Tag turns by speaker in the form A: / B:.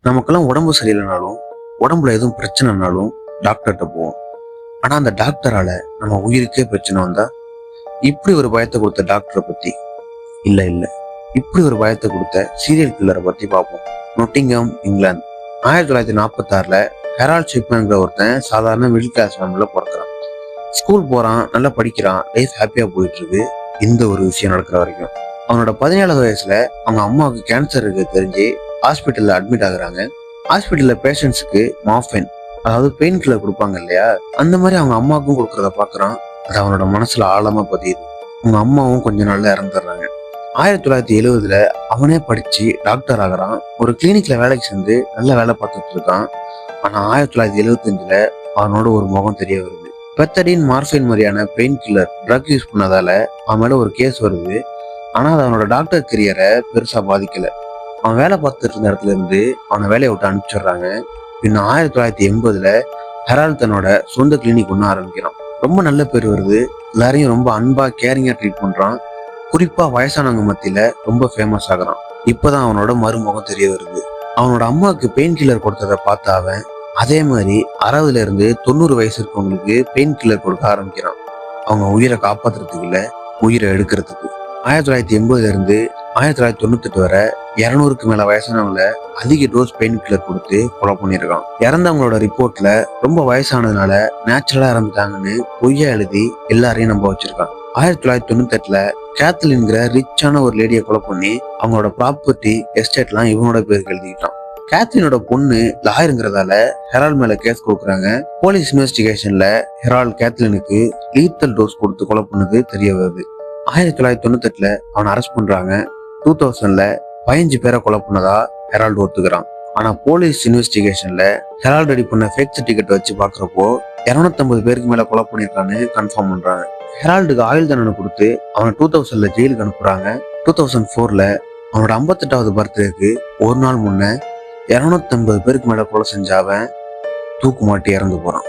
A: நமக்கெல்லாம் உடம்பு சரியில்லைனாலும், உடம்புல எதுவும் பிரச்சனைனாலும் டாக்டர்கிட்ட போவோம். ஆனா அந்த டாக்டரால நம்ம உயிருக்கே பிரச்சனை வந்தா, இப்படி ஒரு பயத்தை கொடுத்த டாக்டரை பத்தி இல்ல இல்ல இப்படி ஒரு பயத்தை கொடுத்த சீரியல் கில்லரை பத்தி பார்ப்போம். நொட்டிங்ஹாம், இங்கிலாந்து. 1946ல ஹெரால்ட் ஷிப்மேன்ங்கிற ஒருத்தன் சாதாரண மிடில் கிளாஸ் ஃபேமிலியில பிறக்கிறான். ஸ்கூல் போறான், நல்லா படிக்கிறான், லைஃப் ஹாப்பியா போயிட்டு இருக்கு. இந்த ஒரு விஷயம் நடக்கிற வரைக்கும் அவனோட 17வது வயசுல அவங்க அம்மாவுக்கு கேன்சர் இருக்கு தெரிஞ்சு ஹாஸ்பிட்டல்ல அட்மிட் ஆகுறாங்க. ஹாஸ்பிட்டல்ல பேஷண்ட்ஸுக்கு மார்ஃபின், அதாவது பெயின் கில்லர் கொடுப்பாங்க இல்லையா, அந்த மாதிரி அவங்க அம்மாவுக்கும் கொடுக்கறத பாக்குறான். அது அவனோட மனசுல ஆழமா பதியுது. அவங்க அம்மாவும் கொஞ்ச நாள்ல இறந்துடுறாங்க. 1970ல அவனே படிச்சு டாக்டர் ஆகிறான். ஒரு கிளினிக்ல வேலைக்கு சேர்ந்து நல்ல வேலை பார்த்துட்டு இருக்கான். ஆனா 1975ல அவனோட ஒரு முகம் தெரிய வருது. பெத்தடின், மார்ஃபின் மாதிரியான பெயின் கில்லர் ட்ரக் யூஸ் பண்ணதால அவன் மேல ஒரு கேஸ் வருது. ஆனா அது அவனோட டாக்டர் கரியரை பெருசா பாதிக்கல. அவன் வேலை பார்த்துட்டு இருந்த இடத்துல இருந்து அவனை வேலையை விட்டு அனுப்பிச்சிடுறாங்க. பின்ன 1980ல ஹெரால்ட் தன்னோட சொந்த கிளினிக் ஒன்று ஆரம்பிக்கிறான். ரொம்ப நல்ல பேர் வருது. எல்லாரையும் ரொம்ப அன்பா கேரிங்கா ட்ரீட் பண்றான். குறிப்பா வயசானவங்க மத்தியில ரொம்ப ஃபேமஸ் ஆகுறான். இப்பதான் அவனோட மறுமுகம் தெரிய வருது. அவனோட அம்மாவுக்கு பெயின் கில்லர் கொடுத்ததை பார்த்த அவன் அதே மாதிரி 60ல இருந்து 90 வயசு இருக்கவங்களுக்கு பெயின் கில்லர் கொடுக்க ஆரம்பிக்கிறான். அவங்க உயிரை காப்பாத்துறதுக்கு இல்ல, உயிரை எடுக்கிறதுக்கு. 1980ல இருந்து 1998 வரை 200க்கு மேல வயசானவங்கள அதிக டோஸ் பெயின் கில்லர் கொடுத்து கொலை பண்ணியிருக்கான். இறந்தவங்களோட ரிப்போர்ட்ல ரொம்ப வயசானதுனால நேச்சுரலா இறந்துட்டாங்கன்னு பொய்யா எழுதி எல்லாரையும் நம்ப வச்சிருக்கான். 1998ல கேத்லின்ங்கிற ரிச்சான ஒரு லேடியை கொலை பண்ணி அவங்களோட ப்ராப்பர்ட்டி, எஸ்டேட்லாம் இவனோட பேருக்கு எழுதிக்கிட்டான். கேத்லினோட பொண்ணு லாயருங்கிறதால ஹெரால்ட் மேல கேஸ் கொடுக்குறாங்க. போலீஸ் இன்வெஸ்டிகேஷன்ல ஹெரால்ட் கேத்லினுக்கு லீத்தல் டோஸ் கொடுத்து கொலை பண்ணது தெரிய வருது. 1998ல அவனை அரெஸ்ட் பண்றாங்க. 2000ல 15 பேரை கொலை பண்ணதா ஹெரால்ட் ஒத்துக்கிறான். ஆனா போலீஸ் இன்வெஸ்டிகேஷன்ல ஹெரால்ட் ரெடி பண்ண ஃபேக் சர்டிபிகேட் வச்சு பாக்குறப்போ 250 பேருக்கு மேல கொலை பண்ணிருக்கான்னு கன்ஃபார்ம் பண்றாங்க. ஹெரால்டுக்கு ஆயுள் தண்டனை கொடுத்து அவனை 2000ல ஜெயிலுக்கு அனுப்புறாங்க. 2004ல அவனோட 58வது பர்த்டேக்கு ஒரு நாள் முன்ன 250 பேருக்கு மேல கொலை செஞ்ச அவன் தூக்கு மாட்டி இறந்து போறான்.